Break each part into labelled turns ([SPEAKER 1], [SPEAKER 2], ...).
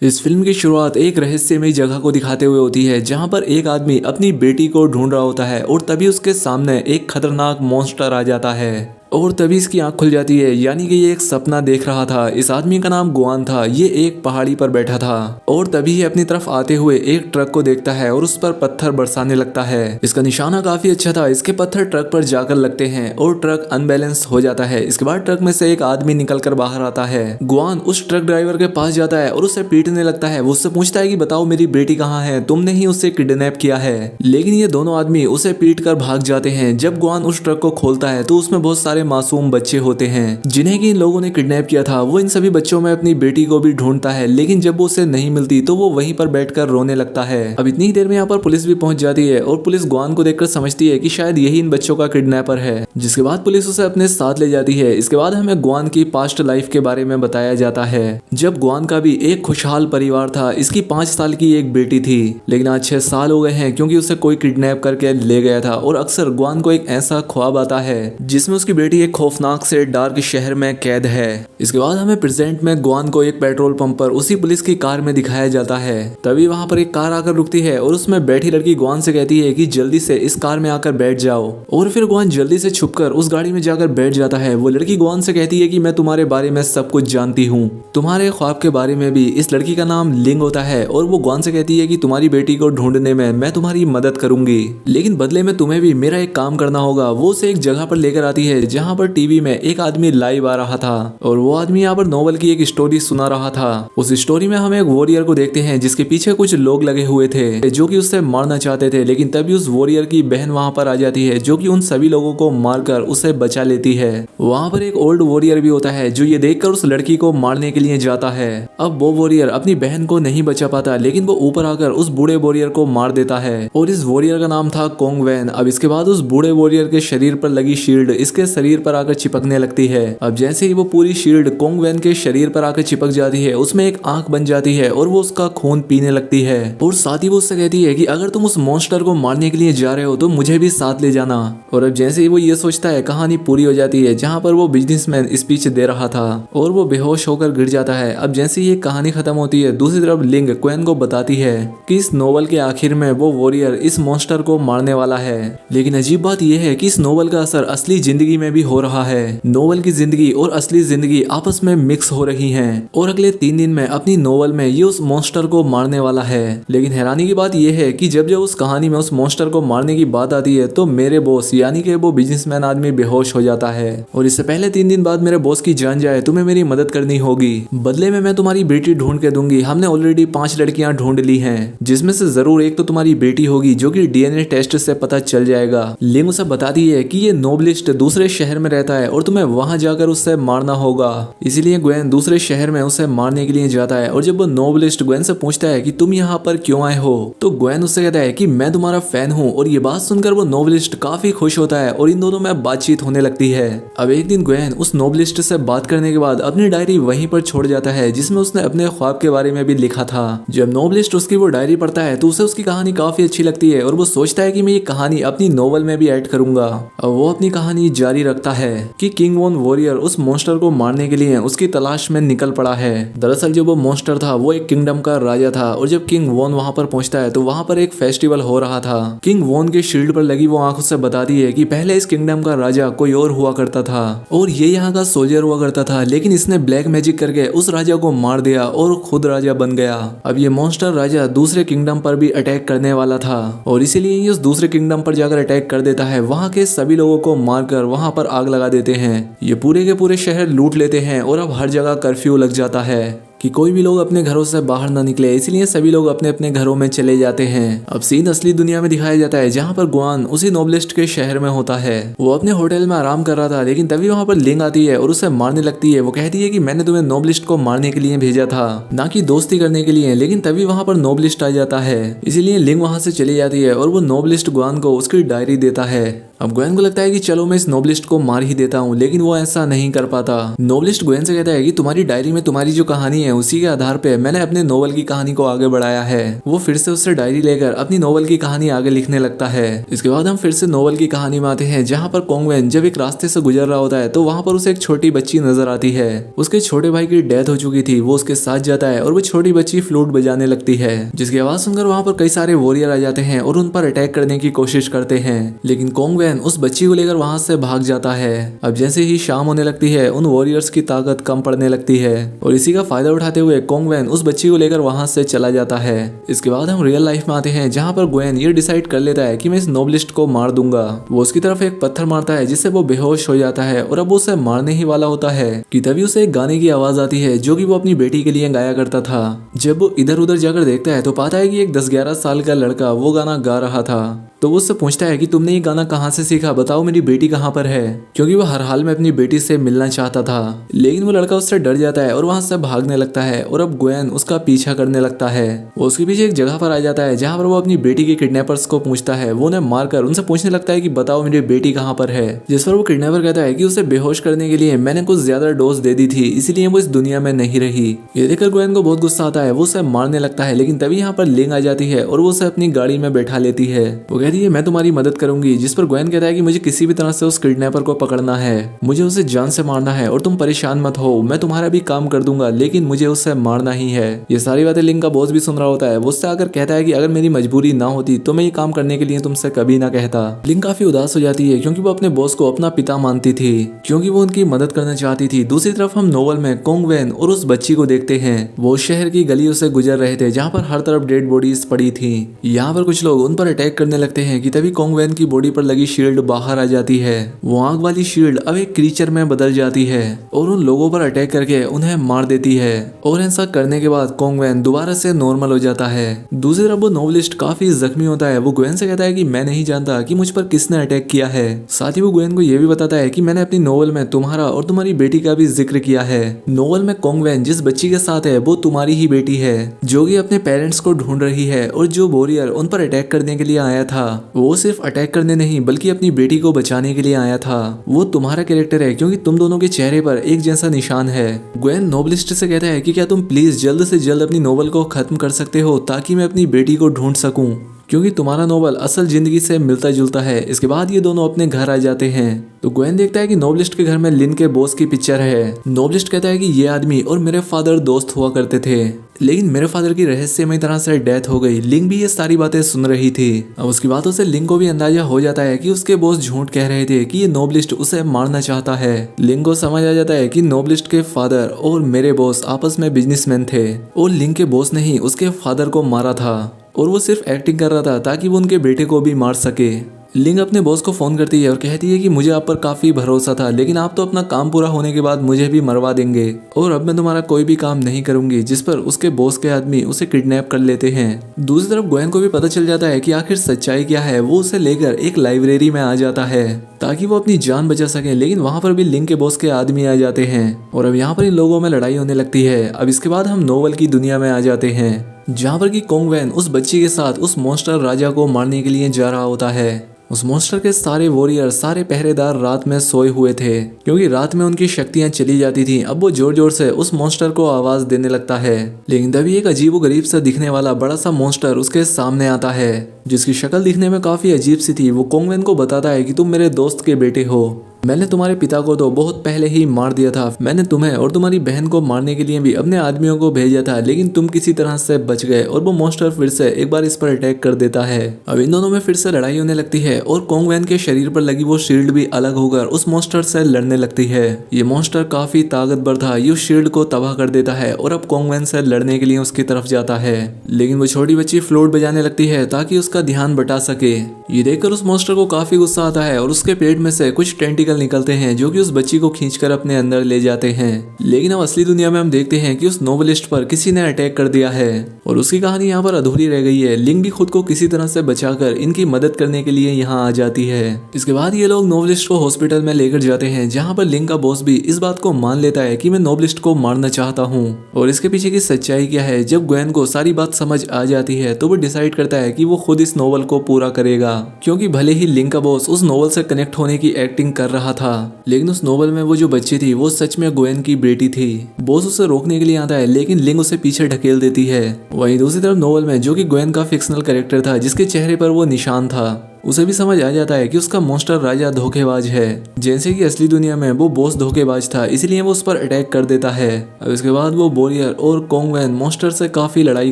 [SPEAKER 1] इस फिल्म की शुरुआत एक रहस्यमयी जगह को दिखाते हुए होती है जहां पर एक आदमी अपनी बेटी को ढूंढ रहा होता है और तभी उसके सामने एक खतरनाक मॉन्स्टर आ जाता है और तभी इसकी आंख खुल जाती है। यानी कि ये एक सपना देख रहा था। इस आदमी का नाम गुआन था। ये एक पहाड़ी पर बैठा था और तभी ये अपनी तरफ आते हुए एक ट्रक को देखता है और उस पर पत्थर बरसाने लगता है। इसका निशाना काफी अच्छा था। इसके पत्थर ट्रक पर जाकर लगते हैं और ट्रक अनबैलेंस हो जाता है। इसके बाद ट्रक में से एक आदमी निकल कर बाहर आता है। गुआन उस ट्रक ड्राइवर के पास जाता है और उसे पीटने लगता है। वो उससे पूछता है कि बताओ मेरी बेटी कहाँ है, तुमने ही उसे किडनैप किया है। लेकिन ये दोनों आदमी उसे पीट कर भाग जाते हैं। जब गुआन उस ट्रक को खोलता है तो उसमें बहुत सारे मासूम बच्चे होते हैं जिन्हें कि इन लोगों ने किडनैप किया था। वो इन सभी बच्चों में अपनी बेटी को भी ढूंढता है, लेकिन जब वो उसे नहीं मिलती तो वो वहीं पर बैठकर रोने लगता है। अब इतनी देर में यहाँ पर पुलिस भी पहुंच जाती है और पुलिस गुआन को देखकर समझती है कि शायद यही इन बच्चों का किडनैपर है, जिसके बाद पुलिस उसे अपने साथ ले जाती है। इसके बाद हमें गुआन की पास्ट लाइफ के बारे में बताया जाता है। जब गुआन का भी एक खुशहाल परिवार था। इसकी 5 साल की एक बेटी थी, लेकिन आज 6 साल हो गए हैं क्योंकि उसे कोई किडनैप करके ले गया था। और अक्सर गुआन को एक ऐसा ख्वाब आता है जिसमें उसकी बेटी एक खौफनाक से डार्क शहर में कैद है। इसके बाद हमें प्रेजेंट में गुआन को एक पेट्रोल पंप पर उसी पुलिस की कार में दिखाया जाता है। तभी वहां पर एक कार आकर रुकती है और उसमें बैठी लड़की गुआन से कहती है कि जल्दी से इस कार में आकर बैठ जाओ। और फिर गुआन जल्दी से छुपकर उस गाड़ी में जाकर बैठ जाता है। वो लड़की गुआन से कहती है कि मैं तुम्हारे बारे में सब कुछ जानती हूँ, तुम्हारे ख्वाब के बारे में भी। इस लड़की का नाम लिंग होता है और वो गुआन से कहती है कि तुम्हारी बेटी को ढूंढने में मैं तुम्हारी मदद करूंगी, लेकिन बदले में तुम्हें भी मेरा एक काम करना होगा। वो उसे एक जगह पर लेकर आती है जहाँ पर टीवी में एक आदमी लाइव आ रहा था और वो आदमी यहाँ पर नोवेल की एक स्टोरी सुना रहा था। उस स्टोरी में हम एक वॉरियर को देखते हैं जिसके पीछे कुछ लोग लगे हुए थे जो कि उससे मारना चाहते थे, लेकिन तभी उस वॉरियर की बहन वहां पर आ जाती है जो कि उन सभी लोगों को मारकर उसे बचा लेती है। वहां पर एक ओल्ड वॉरियर भी होता है जो ये देखकर उस लड़की को मारने के लिए जाता है। अब वो वॉरियर अपनी बहन को नहीं बचा पाता, लेकिन वो ऊपर आकर उस बूढ़े वॉरियर को मार देता है और इस वॉरियर का नाम था कोंग वैन। अब इसके बाद उस बूढ़े वॉरियर के शरीर पर लगी शील्ड इसके शरीर पर आकर चिपकने लगती है। अब जैसे ही वो पूरी शील्ड कोंग वैन के शरीर पर आकर चिपक जाती है, उसमें एक आंख बन जाती है और वो उसका खून पीने लगती है। और साथ ही वो उससे कहती है कि अगर तुम उस मॉन्स्टर को मारने के लिए जा रहे हो तो मुझे भी साथ ले जाना। और अब जैसे ही वो ये सोचता है, कहानी पूरी हो जाती है जहाँ पर वो बिजनेसमैन स्पीच दे रहा था और वो बेहोश होकर गिर जाता है। अब जैसे ही ये कहानी खत्म होती है, दूसरी तरफ लिंग क्वेन को बताती है कि इस नोवेल के आखिर में वो वॉरियर इस मॉन्स्टर को मारने वाला है। लेकिन अजीब बात यह है कि इस नोवेल का असर असली जिंदगी में भी हो रहा है। नोवेल की जिंदगी और असली जिंदगी आपस में मिक्स हो रही हैं और अगले 3 दिन में अपनी नोवेल में ये उस मॉन्स्टर को मारने वाला है। लेकिन हैरानी की बात यह है कि जब जब उस कहानी में उस मॉन्स्टर को मारने की बात आती है तो मेरे बॉस यानी कि वो बिजनेसमैन आदमी बेहोश हो जाता है और इससे पहले 3 दिन बाद मेरे बॉस की जान जाए तुम्हें मेरी मदद करनी होगी, बदले में मैं तुम्हारी बेटी ढूंढ के दूंगी। हमने ऑलरेडी 5 लड़कियां ढूंढ ली हैं जिसमें से जरूर एक तो तुम्हारी बेटी होगी जो कि डीएनए टेस्ट से पता चल जाएगा। लिंग उसे बताती है कि ये नोबलिस्ट दूसरे शहर में रहता है और तुम्हें वहां जाकर उससे मारना होगा। इसीलिए ग्वेन दूसरे शहर में उसे मारने के लिए जाता है। और जब वो नोबलिस्ट ग्वेन से पूछता है कि तुम यहाँ पर क्यों आए हो, तो ग्वेन उससे कहता है कि मैं तुम्हारा फैन हूँ। और ये बात सुनकर वो नोबलिस्ट काफी खुश होता है और इन दोनों में बातचीत होने लगती है। अब एक दिन ग्वेन उस नोबलिस्ट से बात करने के बाद अपनी डायरी वहीं पर छोड़ जाता है जिसमें उसने अपने ख्वाब के बारे में भी लिखा था। जब नोबलिस्ट उसकी वो डायरी पढ़ता है तो उसे उसकी कहानी काफी अच्छी लगती है और वो सोचता है कि मैं ये कहानी अपनी नोवेल में भी ऐड करूंगा। और वो अपनी कहानी जारी रखता है कि किंग वॉन वॉरियर उस मॉन्स्टर को मारने के लिए उसकी तलाश में निकल पड़ा है। दरअसल जो वो मॉन्स्टर था वो एक किंगडम का राजा था और जब किंग वॉन वहां पर पहुंचता है तो वहां पर एक फेस्टिवल हो रहा था। किंग वॉन के शील्ड पर लगी वो आंख उससे बताती है कि पहले इस किंगडम का राजा कोई और हुआ करता था और ये यहाँ का सोल्जर हुआ करता था, लेकिन इसने ब्लैक मैजिक करके उस राजा को मार दिया और खुद राजा बन गया। अब ये मॉन्स्टर राजा दूसरे किंगडम पर भी अटैक करने वाला था और इसीलिए ये उस दूसरे किंगडम पर जाकर अटैक कर देता है। वहां के सभी लोगों को मारकर वहां पर आग लगा देते हैं। ये पूरे के पूरे शहर लूट लेते हैं और अब हर जगह कर्फ्यू लग जाता है कि कोई भी लोग अपने घरों से बाहर ना निकले, इसलिए सभी लोग अपने अपने घरों में चले जाते हैं। अब सीन असली दुनिया में दिखाया जाता है जहाँ पर गुआन उसी नोबलिस्ट के शहर में होता है। वो अपने होटल में आराम कर रहा था, लेकिन तभी वहाँ पर लिंग आती है और उसे मारने लगती है। वो कहती है कि मैंने तुम्हें नोबलिस्ट को मारने के लिए भेजा था, ना कि दोस्ती करने के लिए। लेकिन तभी वहाँ पर नोबलिस्ट आ जाता है, इसीलिए लिंग वहाँ से चली जाती है और वो नोबलिस्ट गुआन को उसकी डायरी देता है। अब ग्वेन को लगता है कि चलो मैं इस नोबलिस्ट को मार ही देता हूँ, लेकिन वो ऐसा नहीं कर पाता। नोबलिस्ट ग्वेन से कहता है कि तुम्हारी डायरी में तुम्हारी जो कहानी है उसी के आधार पे मैंने अपने नोवेल की कहानी को आगे बढ़ाया है। वो फिर से उससे डायरी लेकर अपनी नोवेल की कहानी आगे लिखने लगता है। इसके बाद हम फिर से नोवेल की कहानी में आते हैं, जहाँ पर कोंगवेन जब एक रास्ते से गुजर रहा होता है तो वहाँ पर उसे एक छोटी बच्ची नजर आती है। उसके छोटे भाई की डेथ हो चुकी थी। वो उसके साथ जाता है और वो छोटी बच्ची फ्लूट बजाने लगती है, जिसकी आवाज सुनकर वहाँ पर कई सारे वॉरियर आ जाते हैं और उन पर अटैक करने की कोशिश करते हैं। लेकिन कोंगवेन उस बच्ची को लेकर वहाँ से भाग जाता है। अब जैसे ही शाम होने लगती है उन वॉरियर्स की ताकत कम पड़ने लगती है और इसी का फायदा उठाते हुए कोंगवेन उस बच्ची को लेकर वहाँ से चला जाता है। इसके बाद हम रियल लाइफ में आते हैं, जहाँ पर ग्वेन ये डिसाइड कर लेता है कि मैं इस नोबलिस्ट को मार दूंगा। वो उसकी तरफ एक पत्थर मारता है जिससे वो बेहोश हो जाता है और अब वो उसे मारने ही वाला होता है कि तभी उसे एक गाने की आवाज आती है जो कि वो अपनी बेटी के लिए गाया करता था। जब वो इधर उधर जाकर देखता है तो पाता है कि एक 10-11 साल का लड़का वो गाना गा रहा था। तो वो उससे पूछता है कि तुमने ये गाना कहाँ से सीखा, बताओ मेरी बेटी कहाँ पर है, क्योंकि वो हर हाल में अपनी बेटी से मिलना चाहता था। लेकिन वो लड़का उससे डर जाता है और वहां से भागने लगता है और अब ग्वेन उसका पीछा करने लगता है। वो उसके पीछे एक जगह पर आ जाता है जहाँ पर वो अपनी बेटी के किडनैपर्स को पूछता है। वो उन्हें मारकर उनसे पूछने लगता है कि बताओ मेरी बेटी कहाँ पर है, जिस पर वो किडनैपर कहता है कि उसे बेहोश करने के लिए मैंने कुछ ज्यादा डोज दे दी थी, इसीलिए वो इस दुनिया में नहीं रही। ये देखकर ग्वेन को बहुत गुस्सा आता है। वो उसे मारने लगता है, लेकिन तभी यहाँ पर लिंग आ जाती है और वो उसे अपनी गाड़ी में बैठा लेती है। वो कहती है मैं तुम्हारी मदद करूंगी, जिस पर ग्वेन कहता है कि मुझे किसी भी तरह से उस किडनैपर को पकड़ना है, मुझे उसे जान से मारना है और तुम परेशान मत हो, मैं तुम्हारा भी काम कर दूंगा, लेकिन मुझे उसे मारना ही है। ये सारी बातें लिंग का बॉस भी सुन रहा होता है। वो उससे आकर कहता है कि अगर मेरी मजबूरी ना होती तो मैं ये काम करने के लिए तुमसे कभी ना कहता। लिंग काफी उदास हो जाती है क्योंकि वो अपने बॉस को अपना पिता मानती थी, क्योंकि वो उनकी मदद करना चाहती थी। दूसरी तरफ हम नोवेल में कोंगवेन और उस बच्ची को देखते हैं। वो शहर की गलियों से गुजर रहे थे जहाँ पर हर तरफ डेड बॉडीज पड़ी थी। यहाँ पर कुछ लोग उन पर अटैक करने लगते हैं कि तभी कोंगवेन की बॉडी पर लगी शील्ड बाहर आ जाती है। वो आग वाली शील्ड अब एक क्रीचर में बदल जाती है और उन लोगों पर अटैक करके उन्हें मार देती है। और ऐसा करने के बाद कोंगवेन दोबारा से नॉर्मल हो जाता है। दूसरी तरफ वो नोवेलिस्ट काफी जख्मी होता है। वो ग्वेन से कहता है कि मैं नहीं जानता कि मुझ पर किसने अटैक किया है। साथ ही वो ग्वेन को यह भी बताता है कि मैंने अपनी नोवेल में तुम्हारा और तुम्हारी बेटी का भी जिक्र किया है। नोवेल में कोंगवेन जिस बच्ची के साथ है वो तुम्हारी ही बेटी है, जो कि अपने पेरेंट्स को ढूंढ रही है। और जो वॉरियर उन पर अटैक करने के लिए आया था वो सिर्फ अटैक करने नहीं बल्कि अपनी बेटी को बचाने के लिए आया था। वो तुम्हारा कैरेक्टर है क्योंकि तुम दोनों के चेहरे पर एक जैसा निशान है। ग्वेन नोवेलिस्ट से कहता है कि क्या तुम प्लीज जल्द से जल्द अपनी नोवेल को खत्म कर सकते हो ताकि मैं अपनी बेटी को ढूंढ सकूं, क्योंकि तुम्हारा नोवेल असल जिंदगी से मिलता जुलता है। इसके बाद ये दोनों अपने घर आ जाते हैं तो ग्वेन देखता है कि नोवेलिस्ट के घर में लिन के बॉस की पिक्चर है। नोवेलिस्ट कहता है कि ये आदमी और मेरे फादर दोस्त हुआ करते थे, लेकिन मेरे फादर की रहस्यमय तरह से डेथ हो गई। लिंग भी ये सारी बातें सुन रही थी। अब उसकी बातों से लिंग को भी अंदाजा हो जाता है कि उसके बॉस झूठ कह रहे थे कि ये नोवेलिस्ट उसे मारना चाहता है। लिंग को समझ आ जाता है कि नोवेलिस्ट के फादर और मेरे बॉस आपस में बिजनेसमैन थे और लिंग के बॉस ने ही उसके फादर को मारा था और वो सिर्फ एक्टिंग कर रहा था ताकि वो उनके बेटे को भी मार सके। लिंग अपने बॉस को फोन करती है और कहती है कि मुझे आप पर काफी भरोसा था, लेकिन आप तो अपना काम पूरा होने के बाद मुझे भी मरवा देंगे और अब मैं तुम्हारा कोई भी काम नहीं करूंगी। जिस पर उसके बॉस के आदमी उसे किडनैप कर लेते हैं। दूसरी तरफ ग्वेन को भी पता चल जाता है कि आखिर सच्चाई क्या है। वो उसे लेकर एक लाइब्रेरी में आ जाता है ताकि वो अपनी जान बचा सके, लेकिन वहां पर भी लिंग के बॉस के आदमी आ जाते हैं और अब यहाँ पर इन लोगों में लड़ाई होने लगती है। अब इसके बाद हम नोवेल की दुनिया में आ जाते हैं जहाँ पर कि कोंगवेन उस बच्ची के साथ उस मॉन्स्टर राजा को मारने के लिए जा रहा होता है। उस मॉन्स्टर के सारे वॉरियर, सारे पहरेदार रात में सोए हुए थे क्योंकि रात में उनकी शक्तियां चली जाती थी। अब वो जोर जोर से उस मॉन्स्टर को आवाज देने लगता है, लेकिन तभी एक अजीबोगरीब सा दिखने वाला बड़ा सा मॉन्स्टर उसके सामने आता है जिसकी शक्ल दिखने में काफी अजीब सी थी। वो कोंगवेन को बताता है कि तुम मेरे दोस्त के बेटे हो, मैंने तुम्हारे पिता को तो बहुत पहले ही मार दिया था। मैंने तुम्हें और तुम्हारी बहन को मारने के लिए भी अपने आदमियों को भेजा था, लेकिन तुम किसी तरह से बच गए। और वो मॉन्स्टर फिर से एक बार इस पर अटैक कर देता है। अब इन दोनों में फिर से लड़ाई होने लगती है और कोंगवेन के शरीर पर लगी वो शील्ड भी अलग होकर उस मॉन्स्टर से लड़ने लगती है। ये मॉन्स्टर काफी ताकतवर था, ये शील्ड को तबाह कर देता है और अब कोंगवेन से लड़ने के लिए उसकी तरफ जाता है, लेकिन वो छोटी बच्ची फ्लोट बजाने लगती है ताकि उसका ध्यान बटा सके। ये देखकर उस मॉन्स्टर को काफी गुस्सा आता है और उसके पेट में से कुछ टेंटिकल निकलते हैं जो कि उस बच्ची को खींचकर अपने अंदर ले जाते हैं। लेकिन अब असली दुनिया में हम देखते हैं कि उस नोवेलिस्ट पर किसी ने अटैक कर दिया है और उसकी कहानी यहाँ पर अधूरी रह गई है। लिंग भी खुद को किसी तरह से बचाकर इनकी मदद करने के लिए यहाँ आ जाती है। इसके बाद ये लोग नोवेलिस्ट को हॉस्पिटल में लेकर जाते हैं जहाँ पर लिंग का बॉस भी इस बात को मान लेता है कि मैं नोवेलिस्ट को मारना चाहता हूँ और इसके पीछे की सच्चाई क्या है। जब ग्वेन को सारी बात समझ आ जाती है तो वो डिसाइड करता है कि वो खुद इस नोवेल को पूरा करेगा, क्योंकि भले ही लिंग का बॉस उस नोवेल से कनेक्ट होने की एक्टिंग कर रहा था, लेकिन उस नोवेल में वो जो बच्ची थी वो सच में ग्वेन की बेटी थी। बॉस उसे रोकने के लिए आता है, लेकिन लिंग उसे पीछे ढकेल देती है। वहीं दूसरी तरफ नोवेल में जो कि ग्वेन का फिक्शनल कैरेक्टर था, जिसके चेहरे पर वो निशान था, उसे भी समझ आ जाता है कि उसका मॉन्स्टर राजा धोखेबाज है। जैसे कि असली दुनिया में वो बॉस धोखेबाज था, इसलिए वो उस पर अटैक कर देता है। अब इसके बाद वो बोरियर और कोंगवेन मॉन्स्टर से काफी लड़ाई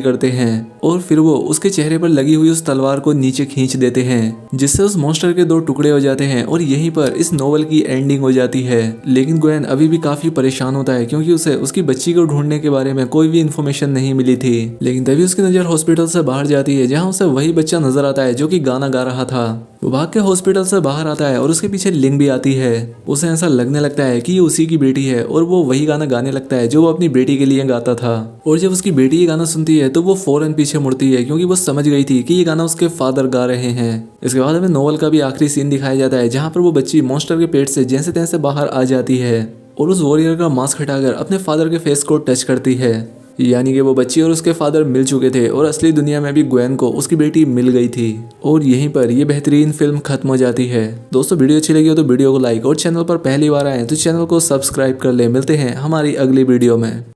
[SPEAKER 1] करते हैं और फिर वो उसके चेहरे पर लगी हुई उस तलवार को नीचे खींच देते हैं, जिससे उस मॉन्स्टर के 2 टुकड़े हो जाते हैं और यहीं पर इस नोवेल की एंडिंग हो जाती है। लेकिन ग्वेन अभी भी काफी परेशान होता है, क्योंकि उसे उसकी बच्ची को ढूंढने के बारे में कोई भी इन्फॉर्मेशन नहीं मिली थी। लेकिन तभी उसकी नजर हॉस्पिटल से बाहर जाती है, जहाँ उसे वही बच्चा नजर आता है जो कि गाना गा रहा था। वो भाग के हॉस्पिटल से बाहर आता है और उसके पीछे लिंग भी आती है। उसे ऐसा लगने लगता है कि ये उसी की बेटी है और वो वही गाना गाने लगता है जो वो अपनी बेटी के लिए गाता था। और जब उसकी बेटी ये गाना सुनती है तो वो फौरन पीछे मुड़ती है, क्योंकि वो समझ गई थी कि ये गाना उसके फादर गा रहे हैं। इसके बाद हमें नोवेल का भी आखिरी सीन दिखाया जाता है, जहाँ पर वो बच्ची मॉन्स्टर के पेट से जैसे तैसे बाहर आ जाती है और उस वॉरियर का मास्क हटाकर अपने फादर के फेस को टच करती है। यानी कि वो बच्ची और उसके फादर मिल चुके थे और असली दुनिया में भी ग्वेन को उसकी बेटी मिल गई थी। और यहीं पर ये बेहतरीन फिल्म खत्म हो जाती है। दोस्तों, वीडियो अच्छी लगी हो तो वीडियो को लाइक और चैनल पर पहली बार आए तो चैनल को सब्सक्राइब कर ले। मिलते हैं हमारी अगली वीडियो में।